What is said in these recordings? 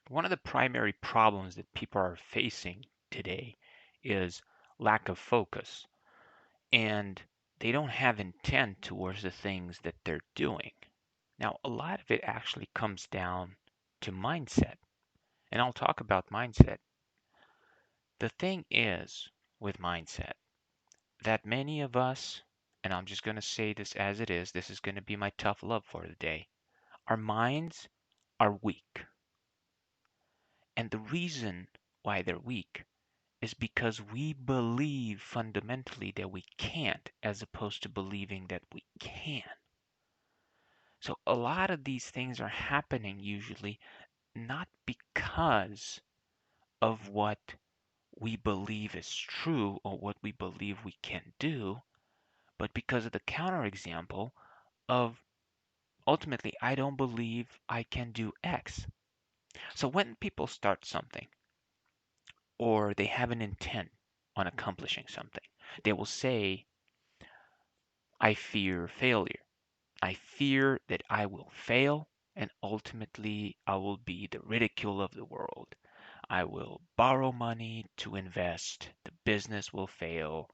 One of the primary problems that people are facing today is lack of focus, and they don't have intent towards the things that they're doing. Now, a lot of it actually comes down to mindset, and I'll talk about mindset. The thing is with mindset that many of us, and I'm just going to say this as it is, this is going to be my tough love for the day. Our minds are weak. And the reason why they're weak is because we believe fundamentally that we can't, as opposed to believing that we can. So a lot of these things are happening usually not because of what we believe is true or what we believe we can do, but because of the counterexample of ultimately, I don't believe I can do X. So when people start something or they have an intent on accomplishing something, they will say, I fear failure. I fear that I will fail and ultimately I will be the ridicule of the world. I will borrow money to invest, the business will fail,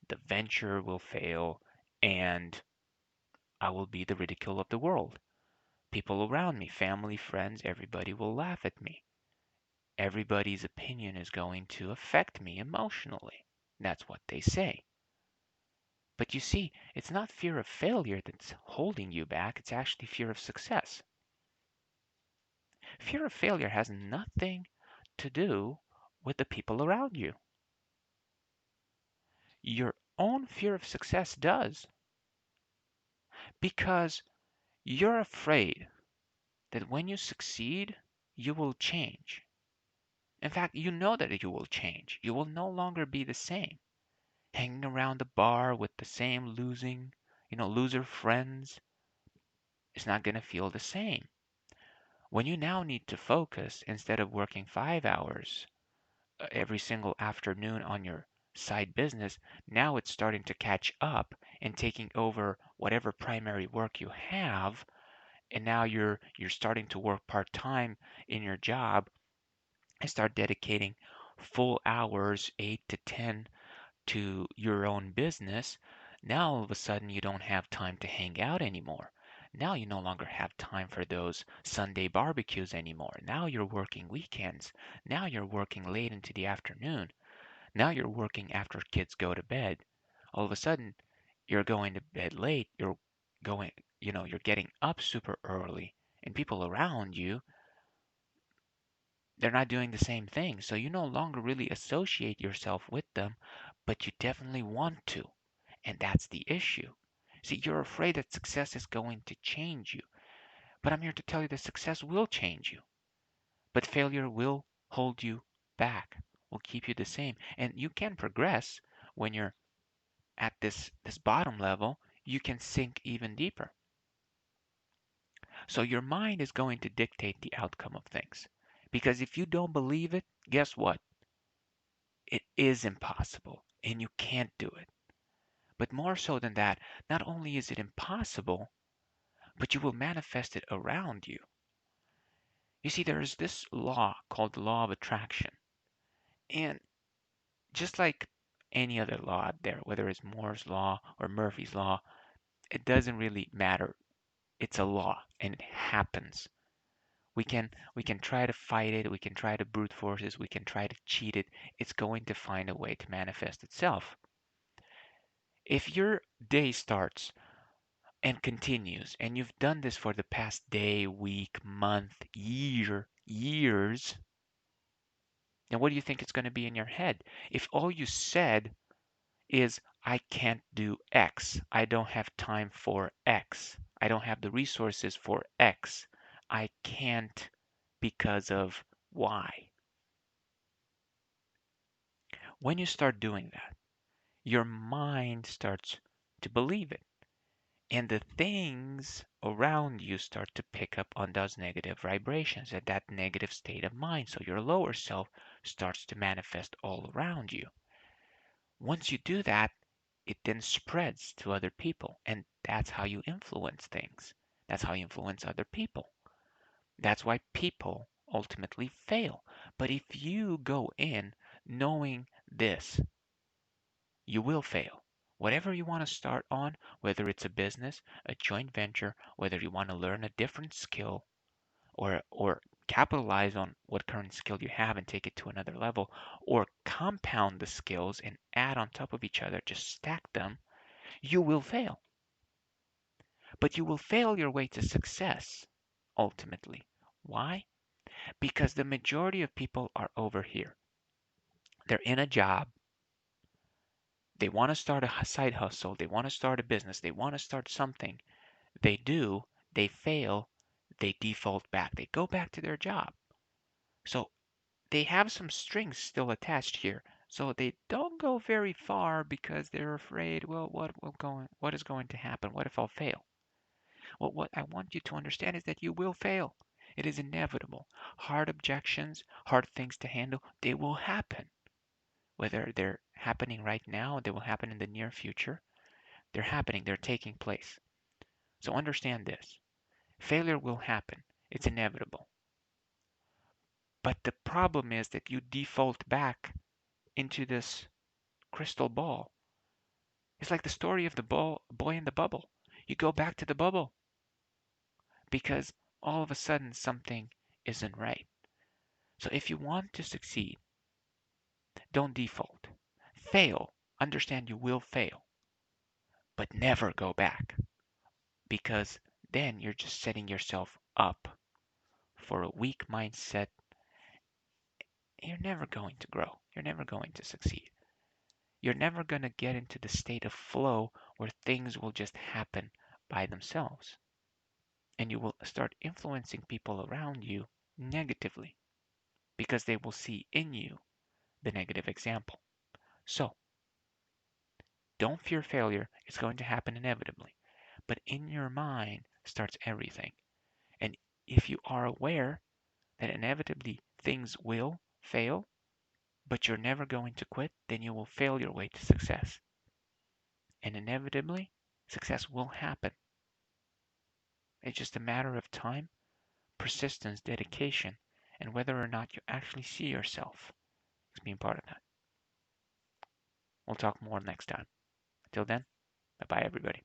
the venture will fail, and I will be the ridicule of the world. People around me, family, friends, everybody will laugh at me. Everybody's opinion is going to affect me emotionally. That's what they say. But you see, it's not fear of failure that's holding you back, it's actually fear of success. Fear of failure has nothing to do with the people around you. Your own fear of success does, because you're afraid that when you succeed, you will change. In fact, you know that you will change. You will no longer be the same. Hanging around the bar with the same loser friends is not going to feel the same. When you now need to focus instead of working 5 hours every single afternoon on your side business, now it's starting to catch up and taking over whatever primary work you have, and now you're starting to work part-time in your job and start dedicating full hours, 8 to 10, to your own business. Now all of a sudden you don't have time to hang out anymore. Now you no longer have time for those Sunday barbecues anymore. Now you're working weekends. Now you're working late into the afternoon. Now you're working after kids go to bed. All of a sudden you're going to bed late. Going, you're getting up super early, and people around you, they're not doing the same thing. So you no longer really associate yourself with them, but you definitely want to. And that's the issue. See, you're afraid that success is going to change you. But I'm here to tell you that success will change you. But failure will hold you back, will keep you the same. And you can progress when you're at this bottom level, you can sink even deeper. So your mind is going to dictate the outcome of things. Because if you don't believe it, guess what? It is impossible and you can't do it. But more so than that, not only is it impossible, but you will manifest it around you. You see, there is this law called the law of attraction. And just like any other law out there, whether it's Moore's law or Murphy's law, it doesn't really matter. It's a law and it happens. We can try to fight it, we can try to brute force it, we can try to cheat it. It's going to find a way to manifest itself. If your day starts and continues, and you've done this for the past day, week, month, years, then what do you think it's going to be in your head? If all you said is, I can't do X, I don't have time for X, I don't have the resources for X, I can't because of Y. When you start doing that, your mind starts to believe it. And the things around you start to pick up on those negative vibrations and that negative state of mind. So your lower self starts to manifest all around you. Once you do that, it then spreads to other people. And that's how you influence things. That's how you influence other people. That's why people ultimately fail. But if you go in knowing this, you will fail. Whatever you want to start on, whether it's a business, a joint venture, whether you want to learn a different skill or capitalize on what current skill you have and take it to another level, or compound the skills and add on top of each other, just stack them, you will fail. But you will fail your way to success ultimately. Why? Because the majority of people are over here. They're in a job. They want to start a side hustle. They want to start a business. They want to start something. They do. They fail. They default back. They go back to their job. So they have some strings still attached here. So they don't go very far because they're afraid, well, what is going to happen? What if I'll fail? Well, what I want you to understand is that you will fail. It is inevitable. Hard objections, hard things to handle, they will happen. Whether they're happening right now, they will happen in the near future. They're happening, they're taking place. So understand this. Failure will happen. It's inevitable. But the problem is that you default back into this crystal ball. It's like the story of the boy in the bubble. You go back to the bubble because all of a sudden something isn't right. So if you want to succeed, don't default. Fail. Understand you will fail, but never go back because then you're just setting yourself up for a weak mindset. You're never going to grow. You're never going to succeed. You're never going to get into the state of flow where things will just happen by themselves. And you will start influencing people around you negatively because they will see in you the negative example. So, don't fear failure. It's going to happen inevitably. But in your mind starts everything. And if you are aware that inevitably things will fail, but you're never going to quit, then you will fail your way to success. And inevitably, success will happen. It's just a matter of time, persistence, dedication, and whether or not you actually see yourself as being part of that. We'll talk more next time. Until then, bye bye, everybody.